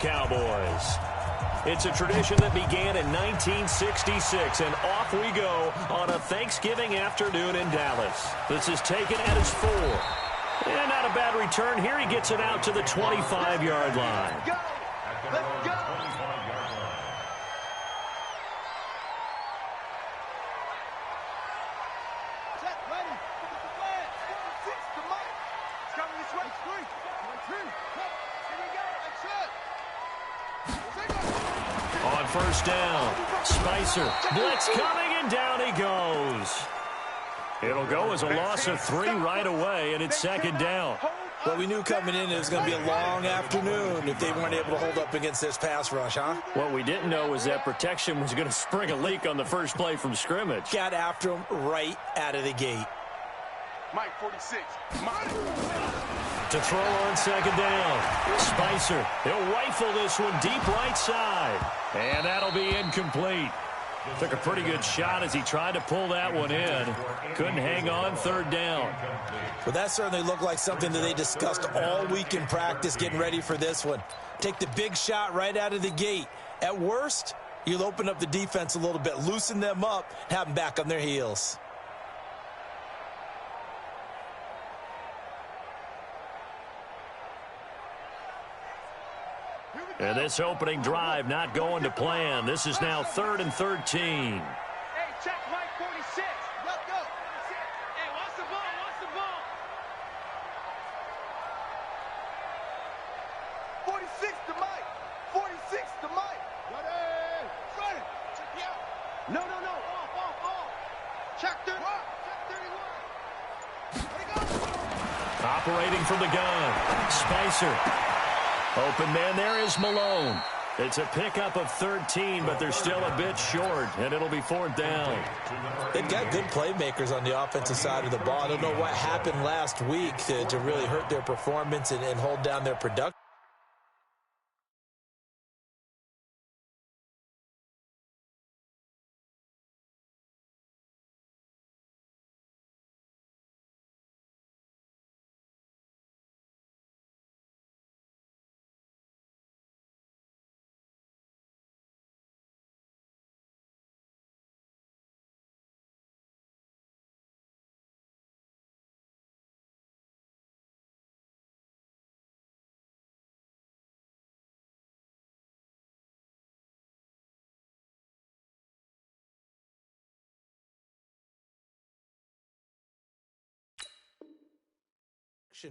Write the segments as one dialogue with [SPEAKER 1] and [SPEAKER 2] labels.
[SPEAKER 1] Cowboys. It's a tradition that began in 1966, and off we go on a Thanksgiving afternoon in Dallas. This is taken at his 4. And not a bad return here. He gets it out to the 25-yard line.
[SPEAKER 2] Let's go! Let's go!
[SPEAKER 1] On first down, Spicer, blitz coming, and down he goes. It'll go as a loss of 3 right away, and it's second down.
[SPEAKER 3] Well, we knew coming in it was going to be a long afternoon if they weren't able to hold up against this pass rush, huh?
[SPEAKER 1] What we didn't know was that protection was going to spring a leak on the first play from scrimmage.
[SPEAKER 3] Got after him right out of the gate.
[SPEAKER 2] Mike, 46. Mike.
[SPEAKER 1] To throw on second down, Spicer. He'll rifle this one deep right side. And that'll be incomplete. Took a pretty good shot as he tried to pull that one in. Couldn't hang on third down.
[SPEAKER 3] Well, that certainly looked like something that they discussed all week in practice getting ready for this one. Take the big shot right out of the gate. At worst, you'll open up the defense a little bit, loosen them up, have them back on their heels.
[SPEAKER 1] And this opening drive not going to plan. This is now 3rd and 13.
[SPEAKER 2] Hey, check Mike, 46. Let's go. Hey, watch the ball, watch the ball. 46 to Mike. 46 to Mike. Ready. Ready. Check me out. No. Off. Check 31. Check 31. Ready, go.
[SPEAKER 1] Operating from the gun, Spicer. Open man there is Malone. It's a pickup of 13, but they're still a bit short, and it'll be 4th down.
[SPEAKER 3] They've got good playmakers on the offensive side of the ball. I don't know what happened last week to really hurt their performance and hold down their production.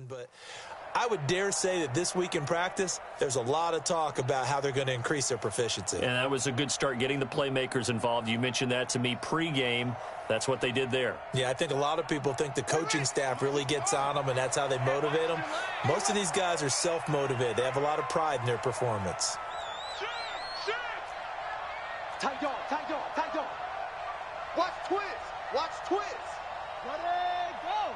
[SPEAKER 3] But I would dare say that this week in practice, there's a lot of talk about how they're going to increase their proficiency.
[SPEAKER 1] And that was a good start, getting the playmakers involved. You mentioned that to me pregame. That's what they did there.
[SPEAKER 3] Yeah, I think a lot of people think the coaching staff really gets on them, and that's how they motivate them. Most of these guys are self-motivated. They have a lot of pride in their performance.
[SPEAKER 2] Tight dog. Watch twist. Ready, go.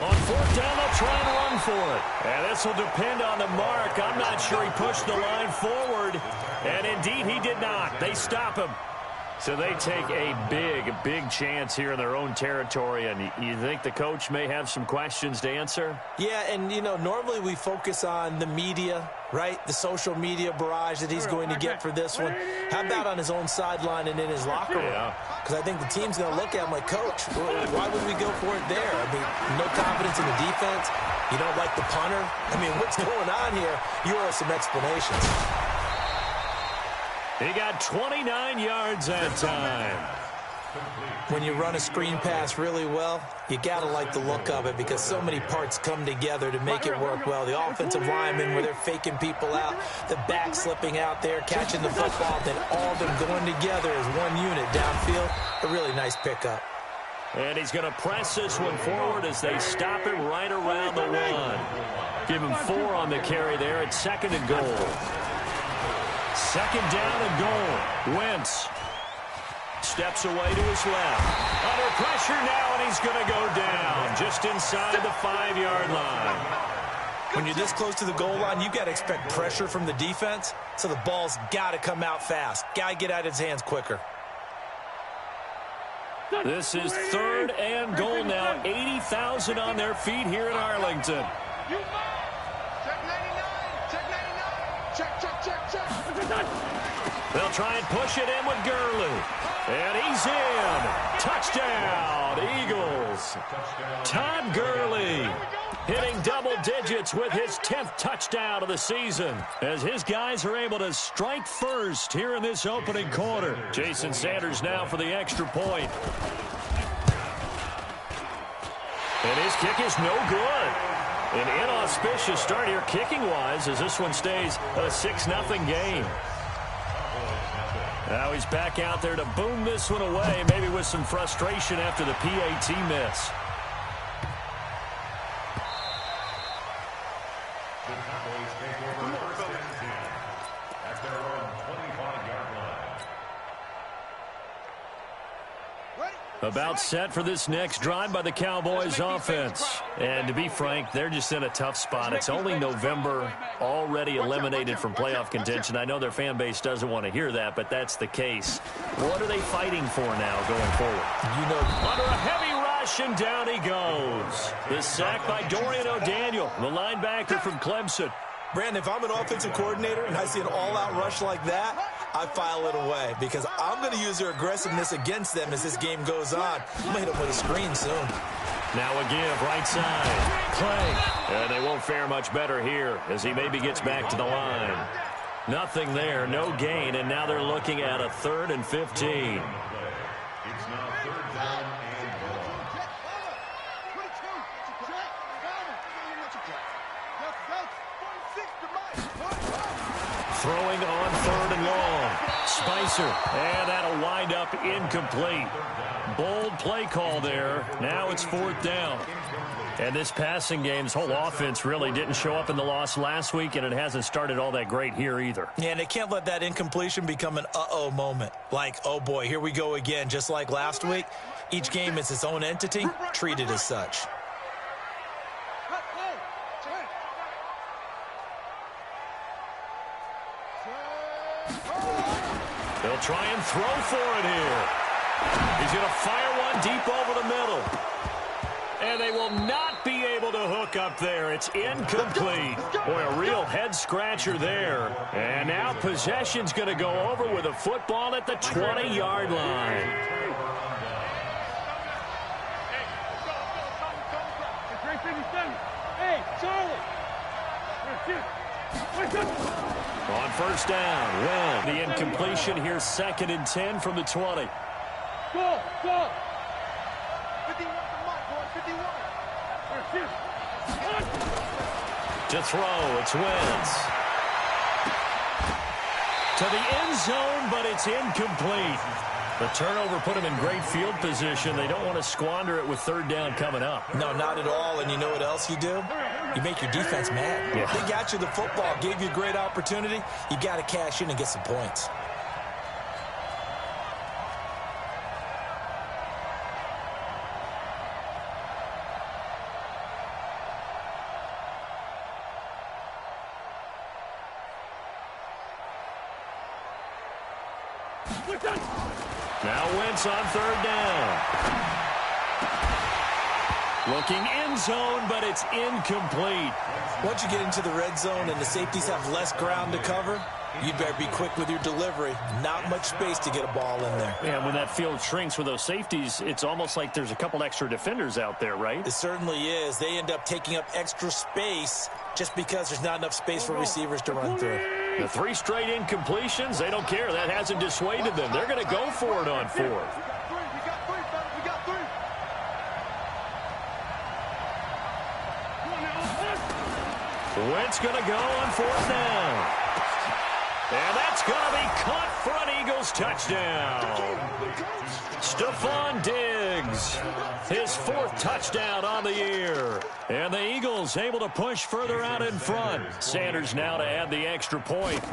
[SPEAKER 1] On 4th down, they'll try and run for it. And this will depend on the mark. I'm not sure he pushed the line forward. And indeed, he did not. They stop him. So they take a big chance here in their own territory. And you think the coach may have some questions to answer?
[SPEAKER 3] Yeah, and, normally we focus on the media, right? The social media barrage that he's going to get for this one. How about on his own sideline and in his locker room? Because I think the team's going to look at him like, Coach, why would we go for it there? I mean, no confidence in the defense. You don't like the punter? I mean, what's going on here? You owe us some explanations.
[SPEAKER 1] He got 29 yards that time.
[SPEAKER 3] When you run a screen pass really well, you got to like the look of it because so many parts come together to make it work well. The offensive linemen, where they're faking people out, the back slipping out there, catching the football, then all of them going together as one unit downfield. A really nice pickup.
[SPEAKER 1] And he's going to press this one forward as they stop him right around the 1. Give him 4 on the carry there. It's 2nd and goal. 2nd down and goal. Wentz steps away to his left. Under pressure now, and he's going to go down just inside the 5-yard line.
[SPEAKER 3] When you're this close to the goal line, you got to expect pressure from the defense, so the ball's got to come out fast. Got to get out of his hands quicker.
[SPEAKER 1] This is 3rd and goal now. 80,000 on their feet here in Arlington.
[SPEAKER 2] Check 99.
[SPEAKER 1] They'll try and push it in with Gurley. And he's in. Touchdown, Eagles. Todd Gurley hitting double digits with his 10th touchdown of the season as his guys are able to strike first here in this opening quarter. Jason Sanders now for the extra point. And his kick is no good. An inauspicious start here kicking-wise as this one stays a 6-0 game. Now he's back out there to boom this one away, maybe with some frustration after the PAT miss. About set for this next drive by the Cowboys offense. And to be frank, they're just in a tough spot. It's only November, already eliminated from playoff contention. I know their fan base doesn't want to hear that, but that's the case. What are they fighting for now going forward? Under a heavy rush, and down he goes. The sack by Dorian O'Daniel, the linebacker from Clemson.
[SPEAKER 3] Brandon, if I'm an offensive coordinator and I see an all-out rush like that, I file it away because I'm going to use their aggressiveness against them as this game goes on. I'm going to hit them with a screen soon.
[SPEAKER 1] Now a give, right side. Play. And they won't fare much better here as he maybe gets back to the line. Nothing there, no gain, and now they're looking at a 3rd and 15. Throwing on 3rd and long. Spicer, and that'll wind up incomplete. Bold play call there. Now it's 4th down. And this passing game's whole offense really didn't show up in the loss last week, and it hasn't started all that great here either.
[SPEAKER 3] Yeah, and they can't let that incompletion become an uh-oh moment. Like, oh boy, here we go again, just like last week. Each game is its own entity, treated as such.
[SPEAKER 1] They'll try and throw for it here. He's going to fire one deep over the middle. And they will not be able to hook up there. It's incomplete. Boy, a real head-scratcher there. And now possession's going to go over with a football at the 20-yard line.
[SPEAKER 2] Hey, Charlie!
[SPEAKER 1] On 1st down, Wynn. The incompletion here, 2nd and 10 from the 20.
[SPEAKER 2] Go! 51 to Mike, boy, 51.
[SPEAKER 1] To throw, it's Wentz. To the end zone, but it's incomplete. The turnover put him in great field position. They don't want to squander it with 3rd down coming up.
[SPEAKER 3] No, not at all. And you know what else you do? You make your defense mad.
[SPEAKER 1] Yeah.
[SPEAKER 3] They got you the football, gave you a great opportunity. You got to cash in and get some points.
[SPEAKER 1] Now Wentz on 3rd down. Looking end zone, but it's incomplete.
[SPEAKER 3] Once you get into the red zone and the safeties have less ground to cover, you better be quick with your delivery. Not much space to get a ball in there.
[SPEAKER 1] Yeah, when that field shrinks with those safeties, it's almost like there's a couple extra defenders out there, right?
[SPEAKER 3] It certainly is. They end up taking up extra space just because there's not enough space for receivers to run through.
[SPEAKER 1] The 3 straight incompletions, they don't care. That hasn't dissuaded them. They're going to go for it on 4th.
[SPEAKER 2] We got three, fellas. We got 3.
[SPEAKER 1] Wentz going to go on 4th down. And that's going to be caught for an Eagles touchdown. Stephon Diggs, his 4th touchdown on the year. And the Eagles able to push further out in front. Sanders now to add the extra point.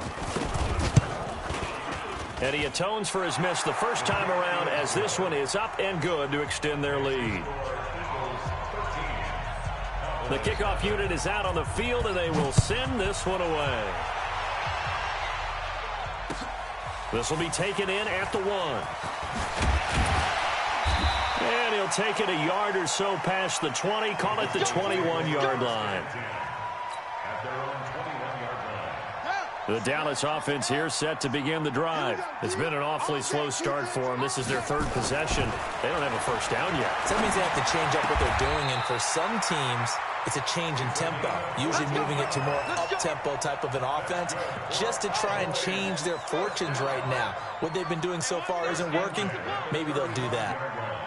[SPEAKER 1] And he atones for his miss the first time around as this one is up and good to extend their lead. The kickoff unit is out on the field, and they will send this one away. This will be taken in at the 1. And he'll take it a yard or so past the 20, call it the 21-yard line. The Dallas offense here set to begin the drive. It's been an awfully slow start for them. This is their third possession. They don't have a first down yet.
[SPEAKER 3] So that means they have to change up what they're doing, and for some teams, it's a change in tempo, usually moving it to more up-tempo type of an offense, just to try and change their fortunes right now. What they've been doing so far isn't working. Maybe they'll do that.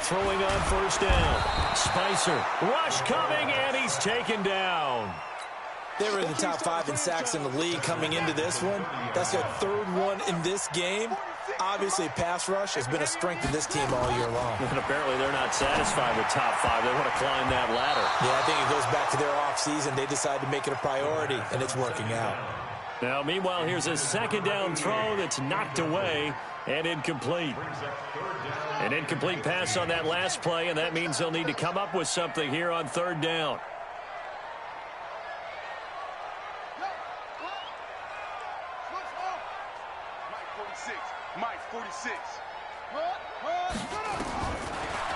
[SPEAKER 1] Throwing on first down. Spicer, rush coming, and he's taken down.
[SPEAKER 3] They were in the top 5 in sacks in the league coming into this one. That's their third one in this game. Obviously, pass rush has been a strength of this team all year long.
[SPEAKER 1] And apparently they're not satisfied with top 5. They want to climb that ladder.
[SPEAKER 3] Yeah, I think it goes back to their offseason. They decided to make it a priority, and it's working out.
[SPEAKER 1] Now, meanwhile, here's a second down throw that's knocked away and incomplete. An incomplete pass on that last play, and that means they'll need to come up with something here on third down.
[SPEAKER 2] Mike 46.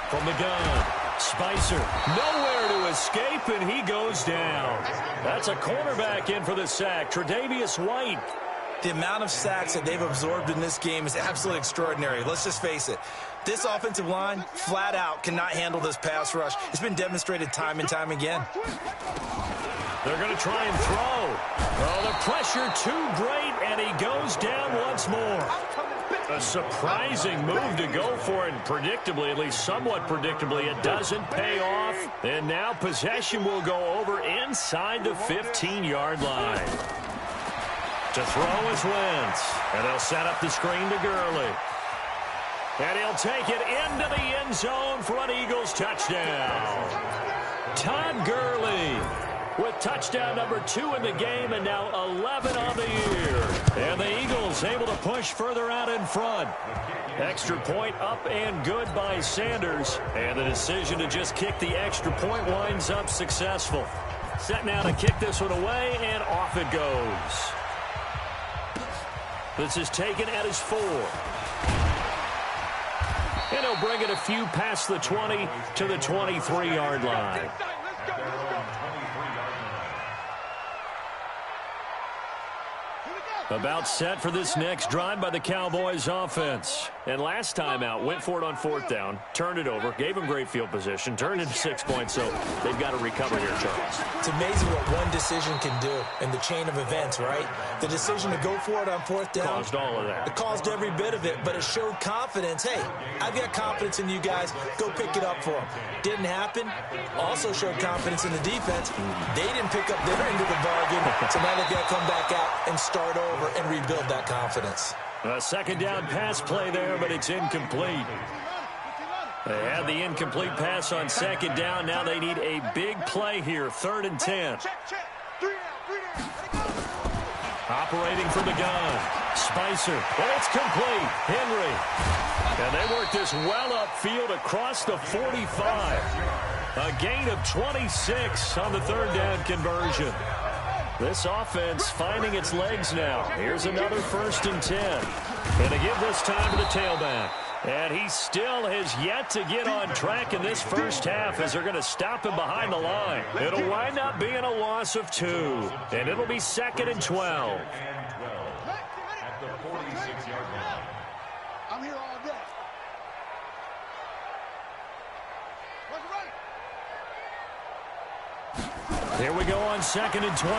[SPEAKER 1] From the gun, Spicer, nowhere to escape, and he goes down. That's a cornerback in for the sack, Tre'Davious White.
[SPEAKER 3] The amount of sacks that they've absorbed in this game is absolutely extraordinary. Let's just face it. This offensive line, flat out, cannot handle this pass rush. It's been demonstrated time and time again.
[SPEAKER 1] They're going to try and throw. Oh, the pressure too great, and he goes down once more. A surprising move to go for it, and predictably, at least somewhat predictably, it doesn't pay off. And now possession will go over inside the 15-yard line. To throw is Wentz, and they'll set up the screen to Gurley. And he'll take it into the end zone for an Eagles touchdown. Todd Gurley with touchdown number 2 in the game, and now 11 on the year. And the Eagles able to push further out in front. Extra point up and good by Sanders. And the decision to just kick the extra point winds up successful. Set now to kick this one away, and off it goes. This is taken at his 4. And he'll bring it a few past the 20 to the 23-yard line. About set for this next drive by the Cowboys offense. And last time out, went for it on fourth down, turned it over, gave them great field position, turned into 6 points, so they've got to recover here, Charles.
[SPEAKER 3] It's amazing what one decision can do in the chain of events, right? The decision to go for it on fourth down.
[SPEAKER 1] Caused all of that.
[SPEAKER 3] It caused every bit of it, but it showed confidence. Hey, I've got confidence in you guys. Go pick it up for them. Didn't happen. Also showed confidence in the defense. They didn't pick up their end of the bargain, so now they've got to come back out and start over and rebuild that confidence.
[SPEAKER 1] A second down pass play there, but it's incomplete. They had the incomplete pass on second down. Now they need a big play here, 3rd and 10. Operating from the gun, Spicer, and it's complete. Henry. And they work this well upfield across the 45. A gain of 26 on the 3rd down conversion. This offense finding its legs now. Here's another 1st and 10. And they give this time to the tailback. And he still has yet to get on track in this first half as they're going to stop him behind the line. It'll wind up being a loss of 2. And it'll be 2nd and 12.
[SPEAKER 2] I'm here all day.
[SPEAKER 1] Here we go on 2nd and 12.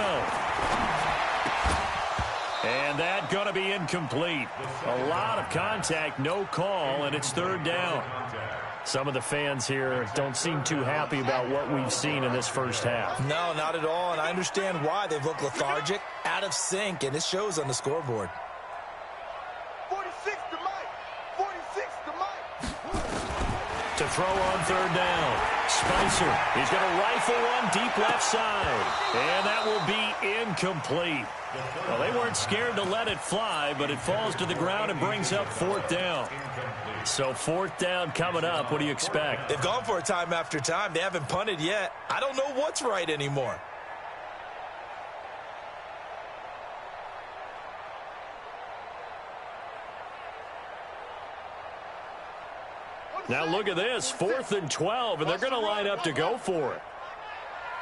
[SPEAKER 1] And that going to be incomplete. A lot of contact, no call, and it's 3rd down. Some of the fans here don't seem too happy about what we've seen in this first half.
[SPEAKER 3] No, not at all, and I understand why. They've looked lethargic, out of sync, and it shows on the scoreboard.
[SPEAKER 2] 46 to Mike. 46 to Mike.
[SPEAKER 1] To throw on 3rd down. Spicer, he's going to rifle one deep left side. And that will be incomplete. Well, they weren't scared to let it fly, but it falls to the ground and brings up 4th down. So 4th down coming up. What do you expect?
[SPEAKER 3] They've gone for it time after time. They haven't punted yet. I don't know what's right anymore.
[SPEAKER 1] Now look at this, 4th and 12, and they're going to line up to go for it.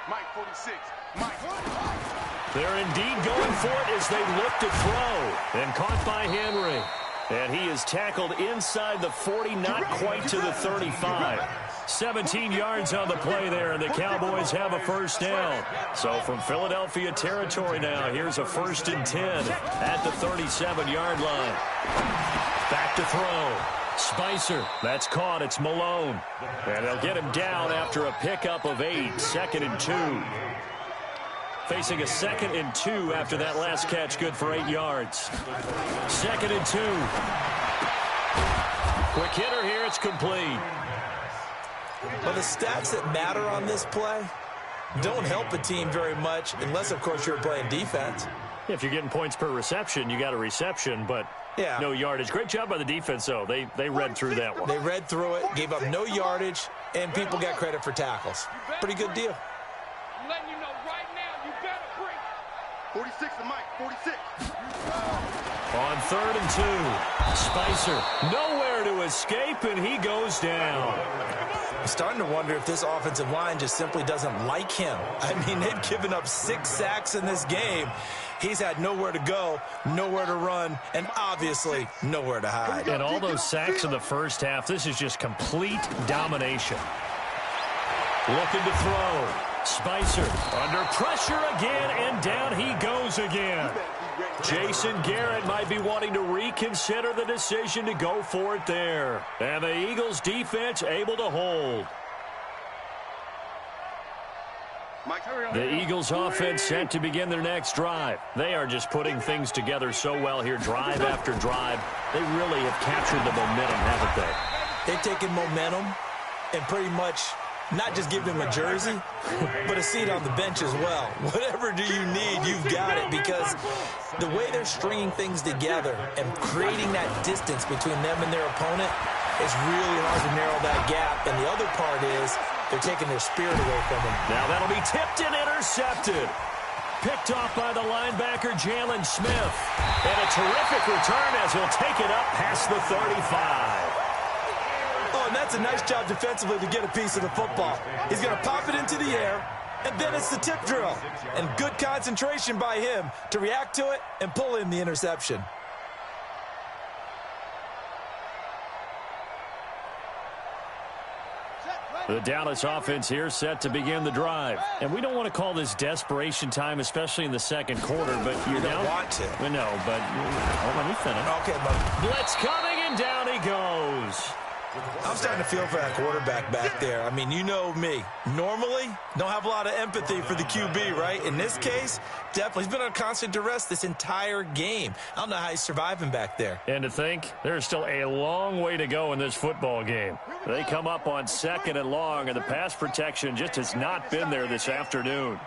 [SPEAKER 2] Mike 46. Mike.
[SPEAKER 1] They're indeed going for it as they look to throw. And caught by Henry. And he is tackled inside the 40, not quite to the 35. 17 yards on the play there, and the Cowboys have a first down. So from Philadelphia territory now, here's a 1st and 10 at the 37-yard line. Back to throw. Spicer, that's caught. It's Malone. And they'll get him down after a pickup of 8, 2nd and 2. Facing a 2nd and 2 after that last catch, good for 8 yards. 2nd and 2. Quick hitter here, it's complete.
[SPEAKER 3] Well, the stats that matter on this play don't help a team very much unless, of course, you're playing defense.
[SPEAKER 1] If you're getting points per reception, you got a reception, but
[SPEAKER 3] yeah,
[SPEAKER 1] no yardage. Great job by the defense, though. They read through that one.
[SPEAKER 3] They read through it, gave up no yardage, and people got credit for tackles. Pretty good deal.
[SPEAKER 2] I'm letting you know right now, you better bring 46 to Mike, 46.
[SPEAKER 1] On 3rd and 2, Spicer nowhere to escape, and he goes down.
[SPEAKER 3] I'm starting to wonder if this offensive line just simply doesn't like him. I mean, they've given up 6 sacks in this game. He's had nowhere to go, nowhere to run, and obviously nowhere to hide.
[SPEAKER 1] And all those sacks in the first half, this is just complete domination. Looking to throw. Spicer under pressure again, and down he goes again. Jason Garrett might be wanting to reconsider the decision to go for it there. And the Eagles defense able to hold. The Eagles offense set to begin their next drive. They are just putting things together so well here, drive after drive. They really have captured the momentum, haven't they?
[SPEAKER 3] They've taken momentum and pretty much not just give them a jersey, but a seat on the bench as well. Whatever do you need, you've got it, because the way they're stringing things together and creating that distance between them and their opponent is really hard to narrow that gap. And the other part is they're taking their spirit away from them.
[SPEAKER 1] Now that'll be tipped and intercepted. Picked off by the linebacker, Jalen Smith. And a terrific return as he'll take it up past the 35.
[SPEAKER 3] Oh, and that's a nice job defensively to get a piece of the football. He's going to pop it into the air, and then it's the tip drill. And good concentration by him to react to it and pull in the interception.
[SPEAKER 1] The Dallas offense here set to begin the drive. And we don't want to call this desperation time, especially in the second quarter, but
[SPEAKER 3] you don't want to.
[SPEAKER 1] We know, but let me finish.
[SPEAKER 3] Okay, but
[SPEAKER 1] blitz coming, and down he goes.
[SPEAKER 3] I'm starting to feel for that quarterback back there. I mean, you know me. Normally, don't have a lot of empathy for the QB, right? In this case, definitely. He's been on constant duress this entire game. I don't know how he's surviving back there.
[SPEAKER 1] And to think, there's still a long way to go in this football game. They come up on 2nd and long, and the pass protection just has not been there this afternoon.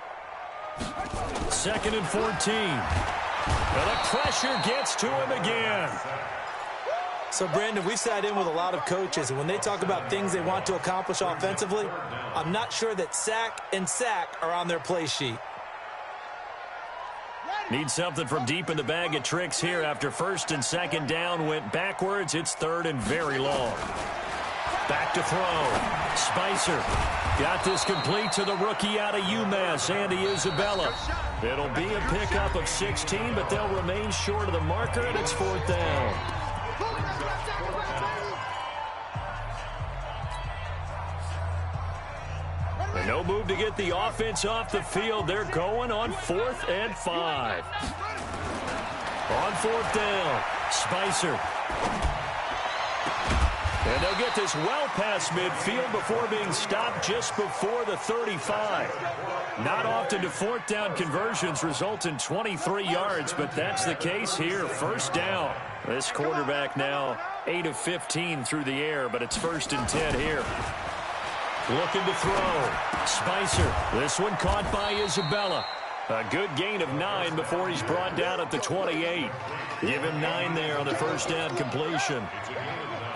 [SPEAKER 1] 2nd and 14. And the pressure gets to him again.
[SPEAKER 3] So, Brandon, we sat in with a lot of coaches, and when they talk about things they want to accomplish offensively, I'm not sure that sack and sack are on their play sheet.
[SPEAKER 1] Need something from deep in the bag of tricks here after 1st and 2nd down went backwards. It's 3rd and very long. Back to throw. Spicer got this complete to the rookie out of UMass, Andy Isabella. It'll be a pickup of 16, but they'll remain short of the marker, and it's 4th down. And no move to get the offense off the field. They're going on 4th and 5. On 4th down, Spicer. And they'll get this well past midfield before being stopped just before the 35. Not often do 4th down conversions result in 23 yards, but that's the case here. 1st down. This quarterback now 8 of 15 through the air, but it's 1st and 10 here. Looking to throw. Spicer. This one caught by Isabella. A good gain of 9 before he's brought down at the 28. Give him 9 there on the 1st down completion.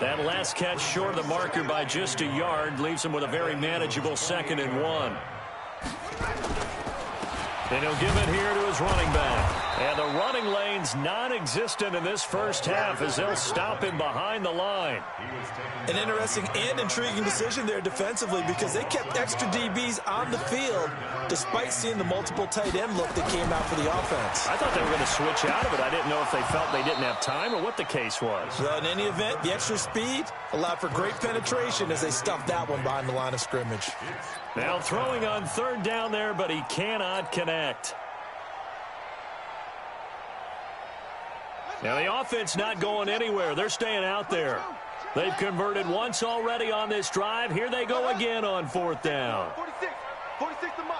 [SPEAKER 1] That last catch short of the marker by just a yard leaves him with a very manageable 2nd and 1. And he'll give it here to his running back. And the running lane's non-existent in this first half as they'll stop him behind the line.
[SPEAKER 3] An interesting and intriguing decision there defensively because they kept extra DBs on the field despite seeing the multiple tight end look that came out for the offense.
[SPEAKER 1] I thought they were going to switch out of it. I didn't know if they felt they didn't have time or what the case was.
[SPEAKER 3] Well, in any event, the extra speed allowed for great penetration as they stuffed that one behind the line of scrimmage.
[SPEAKER 1] Now throwing on third down there, but he cannot connect. Now the offense not going anywhere. They're staying out there. They've converted once already on this drive. Here they go again on fourth down.
[SPEAKER 2] 46 to Mike.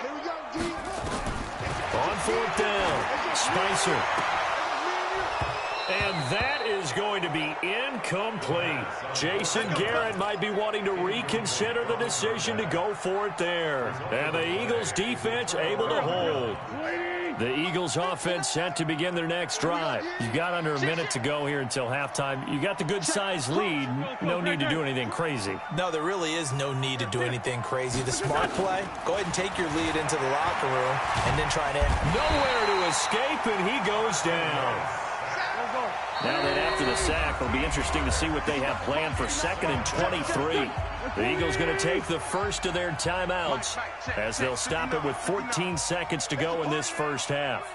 [SPEAKER 2] Here we go, G.
[SPEAKER 1] On fourth down, Spicer. And that is going to be incomplete. Jason Garrett might be wanting to reconsider the decision to go for it there. And the Eagles defense able to hold. The Eagles offense set to begin their next drive. You've got under a minute to go here until halftime. You got the good-sized lead. No need to do anything crazy.
[SPEAKER 3] No, there really is no need to do anything crazy. The smart play, go ahead and take your lead into the locker room and then try to...
[SPEAKER 1] Nowhere to escape, and he goes down. Now that after the sack, it'll be interesting to see what they have planned for 2nd and 23. The Eagles going to take the first of their timeouts as they'll stop it with 14 seconds to go in this first half.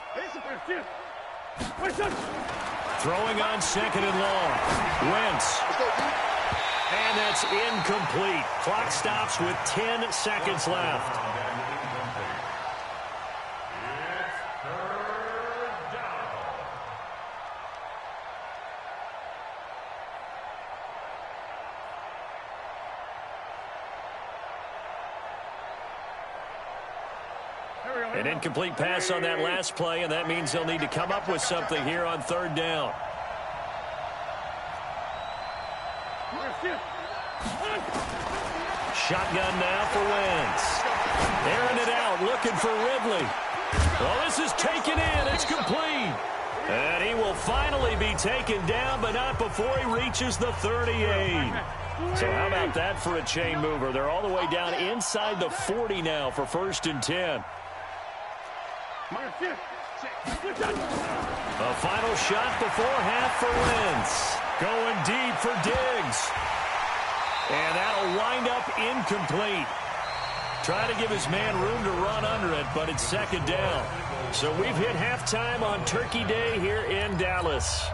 [SPEAKER 1] Throwing on 2nd and long. Wentz. And that's incomplete. Clock stops with 10 seconds left. An incomplete pass on that last play, and that means they'll need to come up with something here on third down. Shotgun now for Wentz. Airing it out, looking for Ridley. Well, this is taken in. It's complete. And he will finally be taken down, but not before he reaches the 38. So how about that for a chain mover? They're all the way down inside the 40 now for 1st and 10. A final shot before half for Wentz. Going deep for Diggs. And that'll wind up incomplete. Try to give his man room to run under it, but it's 2nd down. So we've hit halftime on Turkey Day here in Dallas.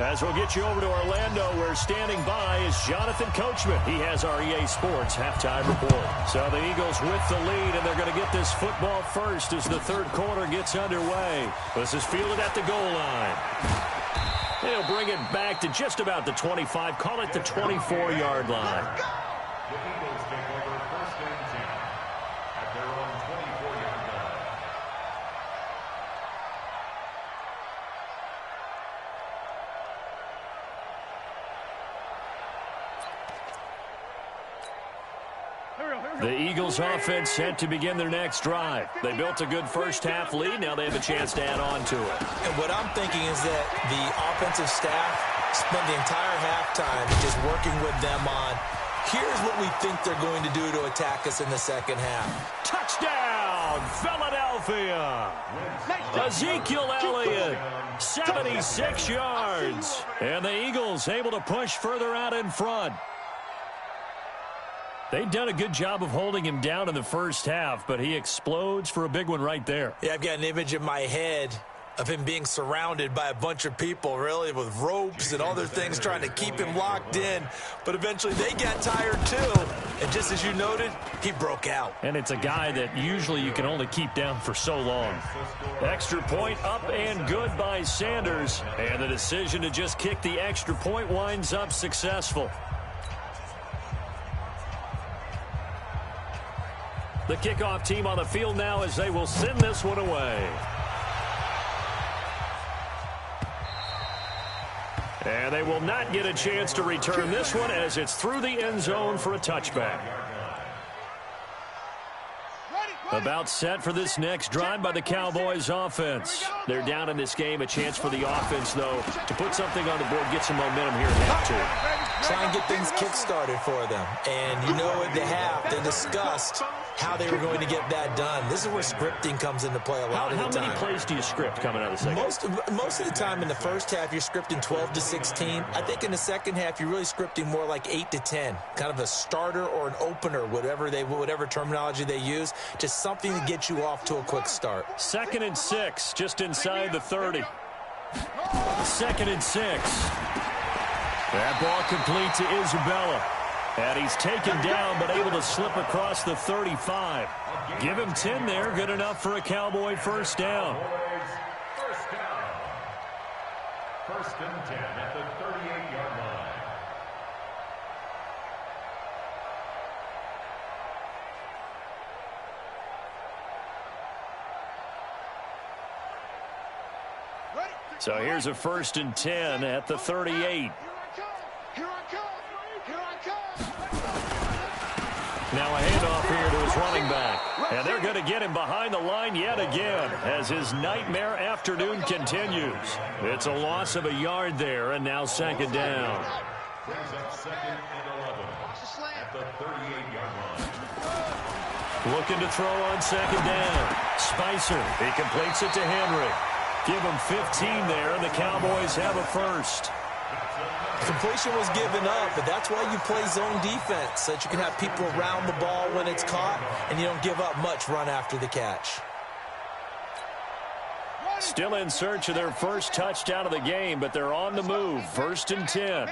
[SPEAKER 1] As we'll get you over to Orlando, where standing by is Jonathan Coachman. He has our EA Sports halftime report. So the Eagles with the lead, and they're going to get this football first as the third quarter gets underway. This is fielded at the goal line. They'll bring it back to just about the 25, call it the 24-yard line.
[SPEAKER 4] The Eagles take over 1st and 10 at their own 24-yard line.
[SPEAKER 1] The Eagles offense set to begin their next drive. They built a good first half lead. Now they have a chance to add on to it.
[SPEAKER 3] And what I'm thinking is that the offensive staff spent the entire halftime just working with them on, here's what we think they're going to do to attack us in the second half.
[SPEAKER 1] Touchdown, Philadelphia. Ezekiel Elliott, 76 yards. And the Eagles able to push further out in front. They've done a good job of holding him down in the first half, but he explodes for a big one right there.
[SPEAKER 3] Yeah, I've got an image in my head of him being surrounded by a bunch of people, really, with ropes and other things trying to keep him locked in. But eventually they got tired too. And just as you noted, he broke out.
[SPEAKER 1] And it's a guy that usually you can only keep down for so long. Extra point up and good by Sanders. And the decision to just kick the extra point winds up successful. The kickoff team on the field now as they will send this one away. And they will not get a chance to return this one as it's through the end zone for a touchback. About set for this next drive by the Cowboys offense. They're down in this game. A chance for the offense, though, to put something on the board, get some momentum here at half two.
[SPEAKER 3] try and get things kick-started for them. And you know at the half, they discussed how they were going to get that done. This is where scripting comes into play a lot of the time.
[SPEAKER 1] How many plays do you script coming out of the second?
[SPEAKER 3] Most of the time in the first half, you're scripting 12 to 16. I think in the second half, you're really scripting more like 8 to 10, kind of a starter or an opener, whatever terminology they use, just something to get you off to a quick start.
[SPEAKER 1] 2nd and 6, just inside the 30. 2nd and 6. That ball complete to Isabella. And he's taken down, but able to slip across the 35. Give him 10 there. Good enough for a Cowboy first down.
[SPEAKER 4] First down. 1st and 10 at the 38-yard line.
[SPEAKER 1] So here's a 1st and 10 at the 38. Now a handoff here to his running back. And they're going to get him behind the line yet again as his nightmare afternoon continues. It's a loss of a yard there, and now 2nd down.
[SPEAKER 4] Brings up 2nd and 11 at the 38-yard line.
[SPEAKER 1] Looking to throw on 2nd down. Spicer, he completes it to Henry. Give him 15 there, and the Cowboys have a first.
[SPEAKER 3] Completion was given up, but that's why you play zone defense, so that you can have people around the ball when it's caught, and you don't give up much run after the catch.
[SPEAKER 1] Still in search of their first touchdown of the game, but they're on the move. 1st and 10.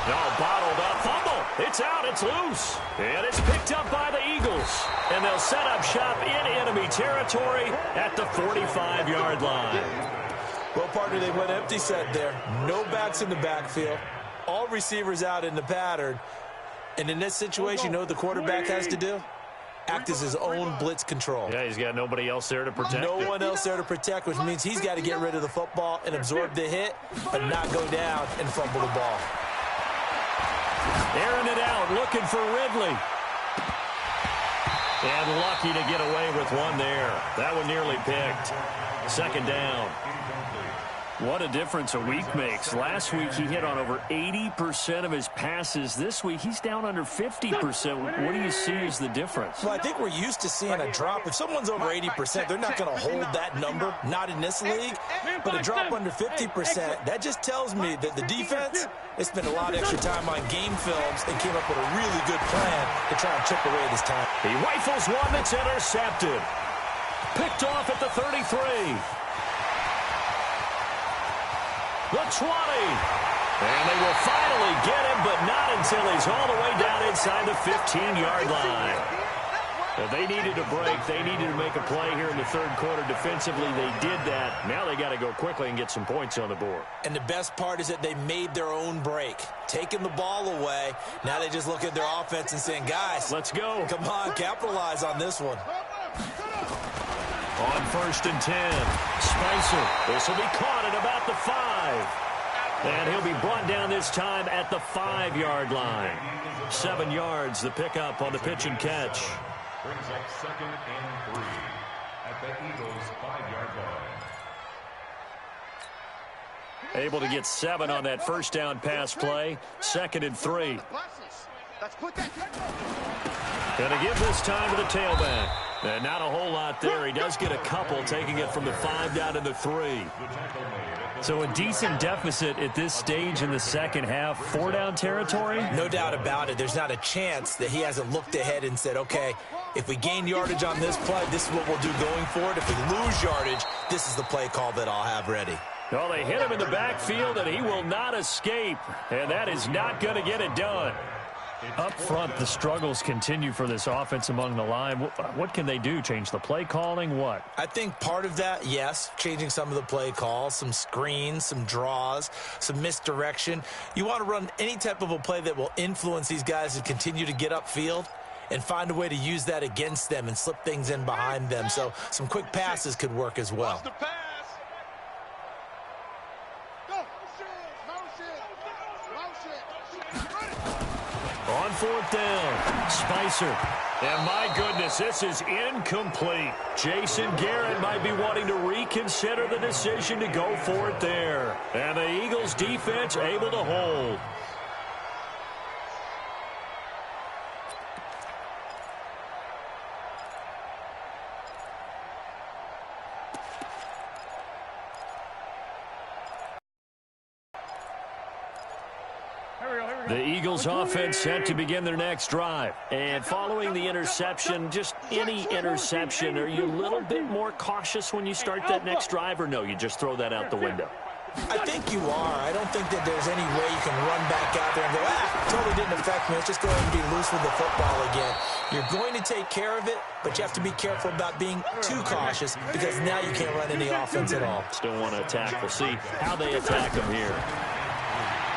[SPEAKER 1] No, bottled up. Fumble. It's out. It's loose. And it's picked up by the Eagles. And they'll set up shop in enemy territory at the 45-yard line.
[SPEAKER 3] Well, partner, they went empty set there. No backs in the backfield. All receivers out in the pattern. And in this situation, you know what the quarterback has to do? Act as his own blitz control.
[SPEAKER 1] Yeah, he's got nobody else there to protect.
[SPEAKER 3] No one else there to protect, which means he's got to get rid of the football and absorb the hit, but not go down and fumble the ball.
[SPEAKER 1] Airing it out, looking for Ridley. And lucky to get away with one there. That one nearly picked. 2nd down. What a difference a week makes. Last week he hit on over 80% of his passes. This week he's down under 50%. What do you see as the difference?
[SPEAKER 3] Well, I think we're used to seeing a drop. If someone's over 80%, they're not going to hold that number, not in this league. But a drop under 50%, that just tells me that the defense, they spent a lot of extra time on game films and came up with a really good plan to try and chip away this time.
[SPEAKER 1] He rifles one that's intercepted. Picked off at the 33. The 20. And they will finally get him, but not until he's all the way down inside the 15-yard line. If they needed a break, they needed to make a play here in the 3rd quarter. Defensively, they did that. Now they got to go quickly and get some points on the board.
[SPEAKER 3] And the best part is that they made their own break. Taking the ball away, now they just look at their offense and saying, guys,
[SPEAKER 1] let's go.
[SPEAKER 3] Come on, capitalize on this one.
[SPEAKER 1] On 1st and 10, Spicer. This will be caught at about the 5. And he'll be brought down this time at the 5-yard line. 7 yards, the pickup on the pitch and catch.
[SPEAKER 4] Brings up 2nd and 3 at the Eagles' 5-yard line.
[SPEAKER 1] Able to get 7 on that first down pass play. 2nd and 3. Going to give this time to the tailback. And not a whole lot there. He does get a couple, taking it from the 5 down to the 3. So a decent deficit at this stage in the second half. 4-down territory?
[SPEAKER 3] No doubt about it. There's not a chance that he hasn't looked ahead and said, okay, if we gain yardage on this play, this is what we'll do going forward. If we lose yardage, this is the play call that I'll have ready.
[SPEAKER 1] Well, they hit him in the backfield, and he will not escape. And that is not going to get it done. Up front, the struggles continue for this offense among the line. What can they do? Change the play calling? What?
[SPEAKER 3] I think part of that, yes, changing some of the play calls, some screens, some draws, some misdirection. You want to run any type of a play that will influence these guys to continue to get upfield and find a way to use that against them and slip things in behind them. So some quick passes could work as well.
[SPEAKER 1] 4th down. Spicer. And my goodness, this is incomplete. Jason Garrett might be wanting to reconsider the decision to go for it there. And the Eagles defense able to hold. The Eagles offense set to begin their next drive. And following the interception, just any interception, are you a little bit more cautious when you start that next drive, or no, you just throw that out the window?
[SPEAKER 3] I think you are. I don't think that there's any way you can run back out there and go, totally didn't affect me. Let's just go ahead and be loose with the football again. You're going to take care of it, but you have to be careful about being too cautious because now you can't run any offense at all.
[SPEAKER 1] Still want to attack. We'll see how they attack them here.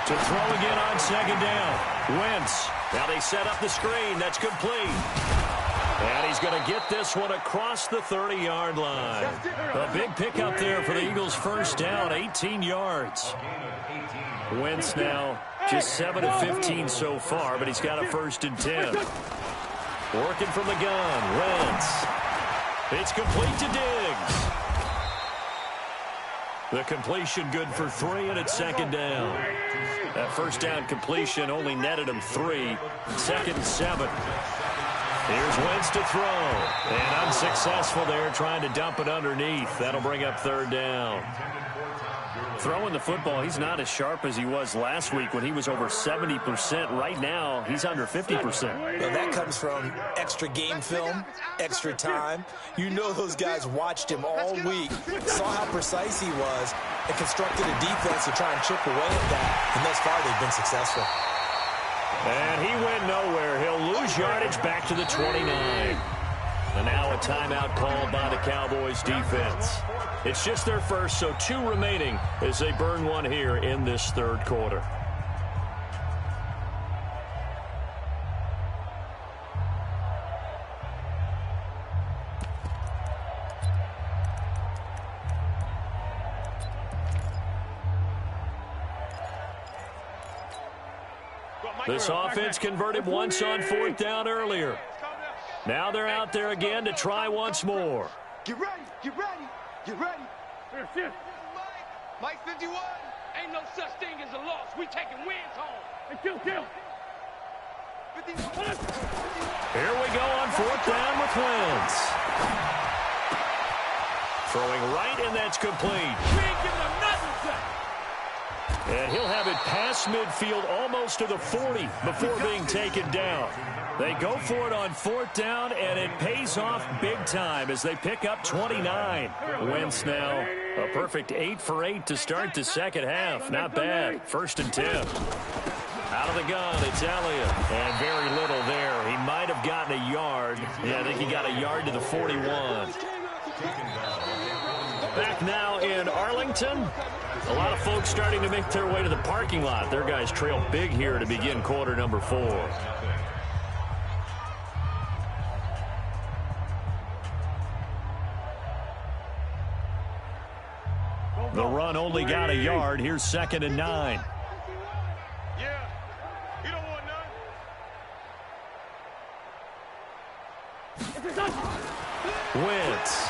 [SPEAKER 1] To throw again on 2nd down. Wentz. Now they set up the screen. That's complete. And he's going to get this one across the 30-yard line. A big pickup there for the Eagles' first down, 18 yards. Wentz now just 7 of 15 so far, but he's got a 1st and 10. Working from the gun, Wentz. It's complete to Diggs. The completion good for 3, and it's 2nd down. That 1st down completion only netted him 3. 2nd and 7. Here's Wentz to throw. And unsuccessful there, trying to dump it underneath. That'll bring up 3rd down. Throwing the football, he's not as sharp as he was last week when he was over 70%. Right now, he's under 50%.
[SPEAKER 3] Well, that comes from extra game film, extra time. You know those guys watched him all week, saw how precise he was, and constructed a defense to try and chip away at that. And thus far, they've been successful.
[SPEAKER 1] And he went nowhere. He'll lose yardage back to the 29. And now a timeout called by the Cowboys defense. It's just their first, so 2 remaining as they burn one here in this 3rd quarter. This offense converted once on 4th down earlier. Now they're out there again to try once more.
[SPEAKER 2] Get ready, get ready, get ready. Mike 51.
[SPEAKER 5] Ain't no such thing as a loss. We taking wins home.
[SPEAKER 2] Hey, kill.
[SPEAKER 5] 51.
[SPEAKER 1] Here we go on 4th down with Wentz. Throwing right, and that's complete.
[SPEAKER 5] We ain't giving them nothing, sir.
[SPEAKER 1] And he'll have it past midfield almost to the 40 before being taken down. They go for it on 4th down, and it pays off big time as they pick up 29. Wentz now a perfect 8 for 8 to start the 2nd half. Not bad. 1st and 10. Out of the gun, it's Elliott. And very little there. He might have gotten a yard. Yeah, I think he got a yard to the 41. Back now in Arlington. A lot of folks starting to make their way to the parking lot. Their guys trail big here to begin quarter number 4. The run only got a yard. Here's 2nd and 9.
[SPEAKER 2] Yeah, you don't want none.
[SPEAKER 1] Wentz.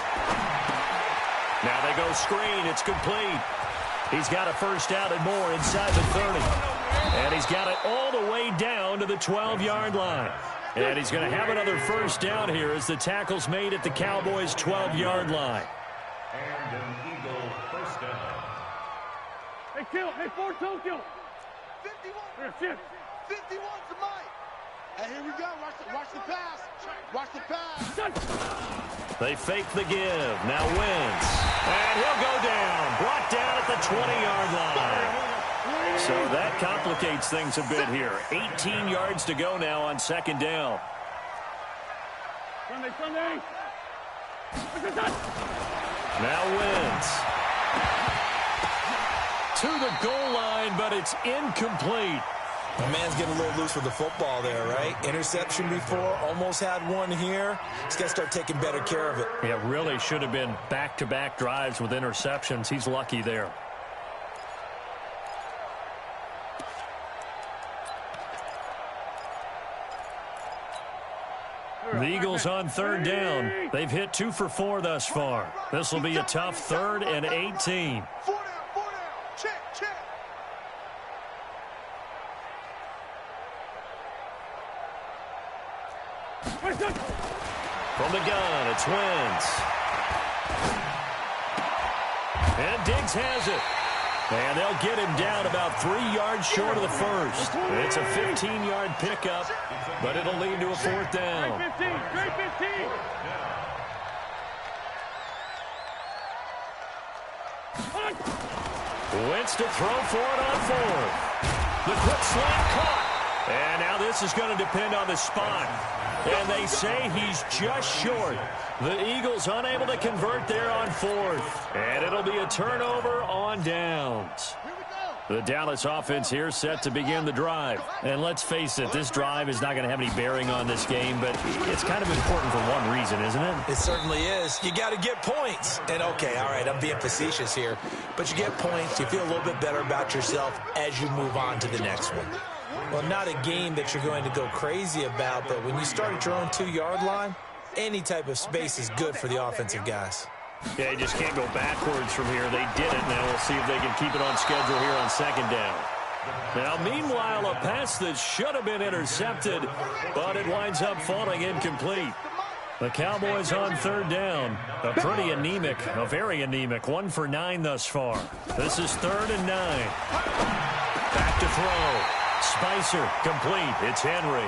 [SPEAKER 1] Now they go screen. It's complete. He's got a 1st down and more inside the 30. And he's got it all the way down to the 12-yard line. And he's going to have another 1st down here as the tackle's made at the Cowboys' 12-yard line.
[SPEAKER 4] And an Eagle 1st down.
[SPEAKER 5] Hey, kill. Hey, 4-2, kill.
[SPEAKER 2] 51. 51's the Mike. Hey, here we go. Watch the pass. Watch the pass.
[SPEAKER 1] They fake the give. Now Wentz. And he'll go down. Brought down at the 20-yard line. So that complicates things a bit here. 18 yards to go now on 2nd down.
[SPEAKER 5] Sunday.
[SPEAKER 1] Now Wentz. To the goal line, but it's incomplete.
[SPEAKER 3] The man's getting a little loose with the football there, right? Interception before, almost had one here. He's got to start taking better care of it.
[SPEAKER 1] Yeah, really should have been back-to-back drives with interceptions. He's lucky there. The Eagles on third down. They've hit 2 for 4 thus far. This will be a tough 3rd and 18.
[SPEAKER 2] 4 down, 4 down. Check, check.
[SPEAKER 1] From the gun, it's Wentz. And Diggs has it. And they'll get him down about 3 yards short of the first. It's a 15-yard pickup, but it'll lead to a 4th down.
[SPEAKER 5] Straight 15.
[SPEAKER 1] Wentz to throw for it on 4th. The quick slant caught. And now this is going to depend on the spot. And they say he's just short. The Eagles unable to convert there on 4th. And it'll be a turnover on downs. The Dallas offense here set to begin the drive. And let's face it, this drive is not going to have any bearing on this game, but it's kind of important for one reason, isn't it?
[SPEAKER 3] It certainly is. You got to get points. And, okay, all right, I'm being facetious here. But you get points, you feel a little bit better about yourself as you move on to the next one. Well, not a game that you're going to go crazy about, but when you start at your own 2-yard line, any type of space is good for the offensive guys.
[SPEAKER 1] Yeah, you just can't go backwards from here. They did it. Now we'll see if they can keep it on schedule here on 2nd down. Now, meanwhile, a pass that should have been intercepted, but it winds up falling incomplete. The Cowboys on 3rd down. A pretty anemic, a very anemic 1 for 9 thus far. This is 3rd and 9. Back to throw. Spicer, complete. It's Henry.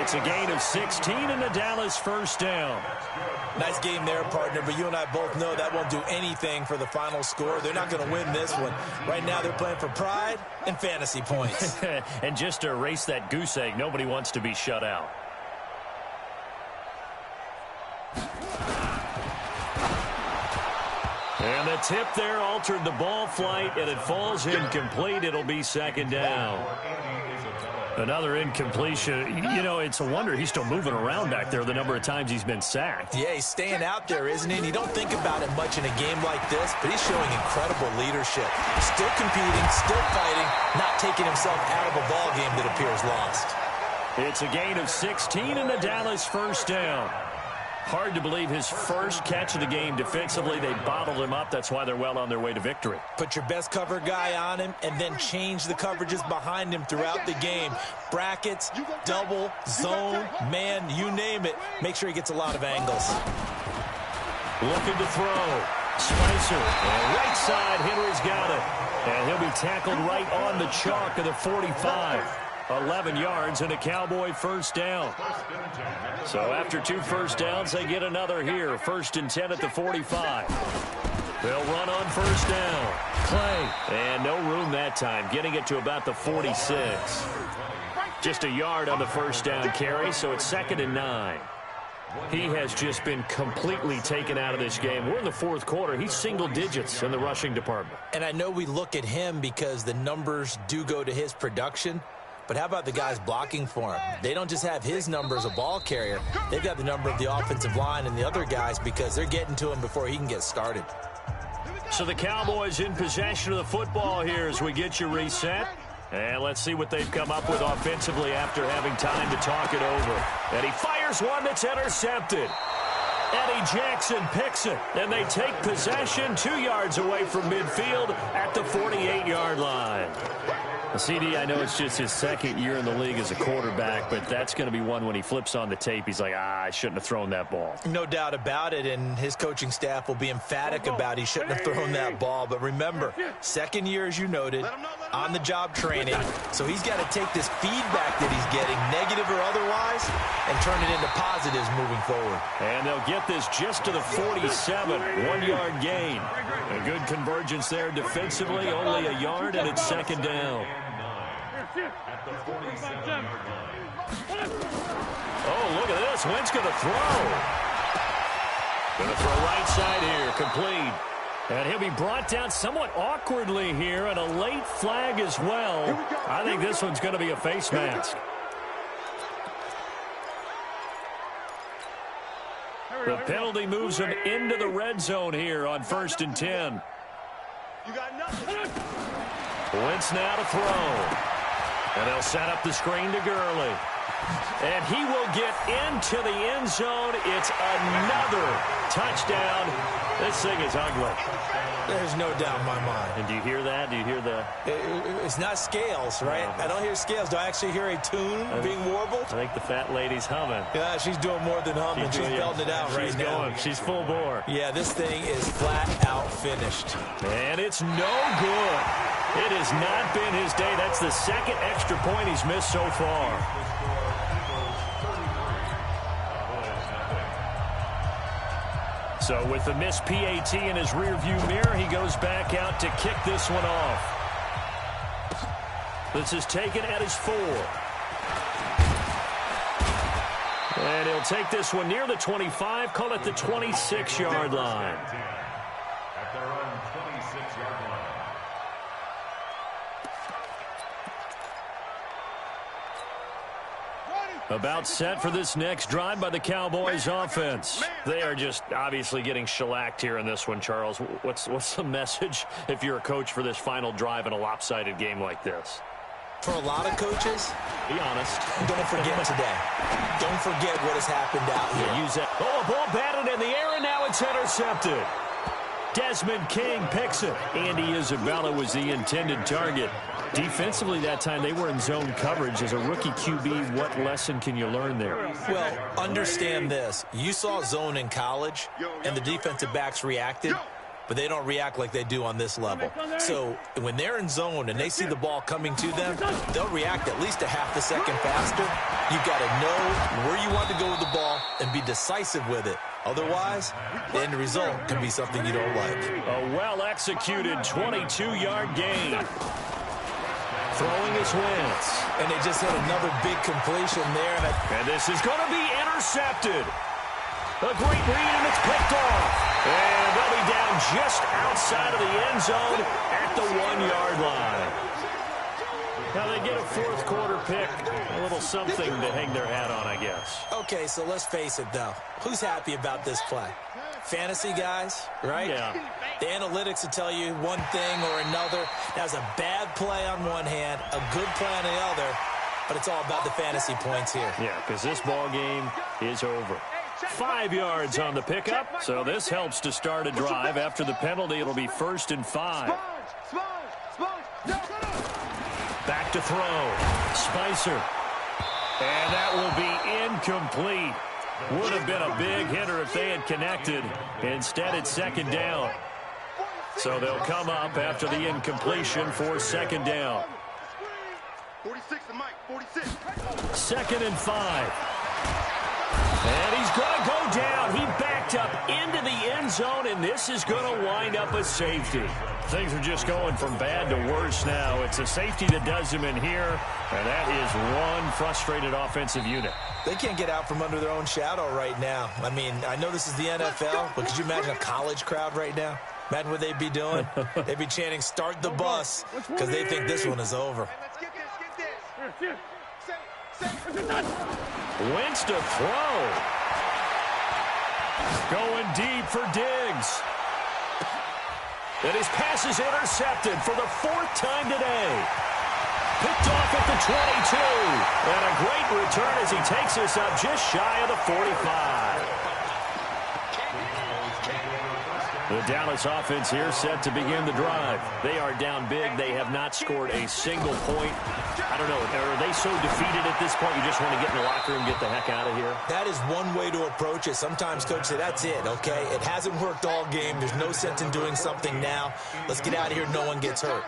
[SPEAKER 1] It's a gain of 16 and the Dallas 1st down.
[SPEAKER 3] Nice game there, partner, but you and I both know that won't do anything for the final score. They're not going to win this one. Right now they're playing for pride and fantasy points.
[SPEAKER 1] And just to erase that goose egg, nobody wants to be shut out. And the tip there altered the ball flight, and it falls incomplete. It'll be 2nd down. Another incompletion. You know, it's a wonder he's still moving around back there the number of times he's been sacked.
[SPEAKER 3] Yeah, he's staying out there, isn't he? And you don't think about it much in a game like this, but he's showing incredible leadership. Still competing, still fighting, not taking himself out of a ball game that appears lost.
[SPEAKER 1] It's a gain of 16 and the Dallas 1st down. Hard to believe his first catch of the game defensively. They bottled him up. That's why they're well on their way to victory.
[SPEAKER 3] Put your best cover guy on him and then change the coverages behind him throughout the game. Brackets, double, zone, man, you name it. Make sure he gets a lot of angles.
[SPEAKER 1] Looking to throw. Spicer. And right side, Henry's got it. And he'll be tackled right on the chalk of the 45. 11 yards and a Cowboy 1st down. So after 2 first downs, they get another here. 1st and 10 at the 45. They'll run on 1st down. Clay. And no room that time. Getting it to about the 46. Just a yard on the 1st down carry, so it's 2nd and 9. He has just been completely taken out of this game. We're in the 4th quarter. He's single digits in the rushing department.
[SPEAKER 3] And I know we look at him because the numbers do go to his production. But how about the guys blocking for him? They don't just have his number as a ball carrier. They've got the number of the offensive line and the other guys because they're getting to him before he can get started.
[SPEAKER 1] So the Cowboys in possession of the football here as we get you reset. And let's see what they've come up with offensively after having time to talk it over. And he fires one that's intercepted. Eddie Jackson picks it, and they take possession 2 yards away from midfield at the 48-yard line. CD, I know it's just his 2nd year in the league as a quarterback, but that's going to be one when he flips on the tape. He's like, I shouldn't have thrown that ball.
[SPEAKER 3] No doubt about it, and his coaching staff will be emphatic about he shouldn't have thrown that ball. But remember, 2nd year, as you noted, on-the-job training. So he's got to take this feedback that he's getting, negative or otherwise, and turn it into positives moving forward.
[SPEAKER 1] And they'll get this just to the 47, 1-yard gain. A good convergence there defensively, only a yard, and it's 2nd down.
[SPEAKER 4] At the 47-yard line.
[SPEAKER 1] Oh, look at this. Wentz going to throw. Going to throw right side here, complete. And he'll be brought down somewhat awkwardly here, and a late flag as well. I think this one's going to be a face mask. The penalty moves him into the red zone here on 1st and 10.
[SPEAKER 2] You got nothing.
[SPEAKER 1] Wentz now to throw. And they'll set up the screen to Gurley. And he will get into the end zone. It's another touchdown. This thing is ugly.
[SPEAKER 3] There's no doubt in my mind.
[SPEAKER 1] And do you hear that? Do you hear the...
[SPEAKER 3] It's not scales, right? I don't hear scales. Do I actually hear a tune being warbled?
[SPEAKER 1] I think the fat lady's humming.
[SPEAKER 3] Yeah, she's doing more than humming. She's belting it out right now.
[SPEAKER 1] She's full bore.
[SPEAKER 3] Yeah, this thing is flat out finished.
[SPEAKER 1] And it's no good. It has not been his day. That's the second extra point he's missed so far. So with the missed PAT in his rearview mirror, he goes back out to kick this one off. This is taken at his 4. And he'll take this one near the 25, call it the 26-yard line.
[SPEAKER 4] At their own 26-yard line.
[SPEAKER 1] About set for this next drive by the Cowboys offense. They are just obviously getting shellacked here in this one, Charles. What's the message if you're a coach for this final drive in a lopsided game like this?
[SPEAKER 3] For a lot of coaches,
[SPEAKER 1] be honest,
[SPEAKER 3] don't forget today. Don't forget what has happened out here.
[SPEAKER 1] Yeah, use that. Oh, a ball batted in the air, and now it's intercepted. Desmond King picks it. Andy Isabella was the intended target. Defensively that time, they were in zone coverage. As a rookie QB, what lesson can you learn there?
[SPEAKER 3] Well, understand this. You saw zone in college, and the defensive backs reacted, but they don't react like they do on this level. So when they're in zone and they see the ball coming to them, they'll react at least a half a second faster. You've got to know where you want to go with the ball and be decisive with it. Otherwise, the end result can be something you don't like.
[SPEAKER 1] A well-executed 22-yard gain. Throwing his Wentz.
[SPEAKER 3] And they just had another big completion there.
[SPEAKER 1] And this is going to be intercepted. A great read, and it's picked off. And they'll be down just outside of the end zone at the 1-yard line. Now they get a fourth quarter pick. A little something to hang their hat on, I guess.
[SPEAKER 3] Okay, so let's face it, though. Who's happy about this play? Fantasy guys, right?
[SPEAKER 1] Yeah.
[SPEAKER 3] The analytics will tell you one thing or another. That was a bad play on one hand, a good play on the other, but it's all about the fantasy points here.
[SPEAKER 1] Yeah, because this ball game is over. 5 yards on the pickup, so this helps to start a drive. After the penalty, it'll be 1st and 5. Back to throw. Spicer. And that will be incomplete. Would have been a big hitter if they had connected. Instead, it's 2nd down. So they'll come up after the incompletion for 2nd down.
[SPEAKER 2] 46 to Mike, 46.
[SPEAKER 1] 2nd and 5. And he's going to go down. He backed up into the end zone, and this is going to wind up a safety. Things are just going from bad to worse now. It's a safety that does him in here, and that is one frustrated offensive unit.
[SPEAKER 3] They can't get out from under their own shadow right now. I mean, I know this is the NFL, but could you imagine a college crowd right now? Imagine what they'd be doing. They'd be chanting, "Start the bus," because they think this one is over.
[SPEAKER 1] Wentz to throw. Going deep for Diggs. And his pass is intercepted for the 4th time today. Picked off at the 22. And a great return as he takes us up just shy of the 45. The Dallas offense here set to begin the drive. They are down big. They have not scored a single point. I don't know. Are they so defeated at this point you just want to get in the locker room and get the heck out of here?
[SPEAKER 3] That is one way to approach it. Sometimes coaches say, that's it, okay? It hasn't worked all game. There's no sense in doing something now. Let's get out of here. No one gets hurt.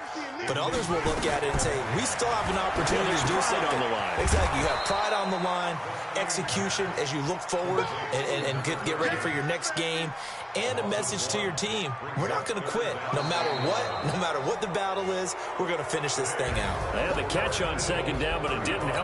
[SPEAKER 3] But others will look at it and say, we still have an opportunity to do something.
[SPEAKER 1] On the line.
[SPEAKER 3] Exactly. You have pride on the line, execution as you look forward and get ready for your next game, and a message to your team. We're not going to quit. No matter what the battle is, we're going to finish this thing out.
[SPEAKER 1] They had the catch on 2nd down, but it didn't help.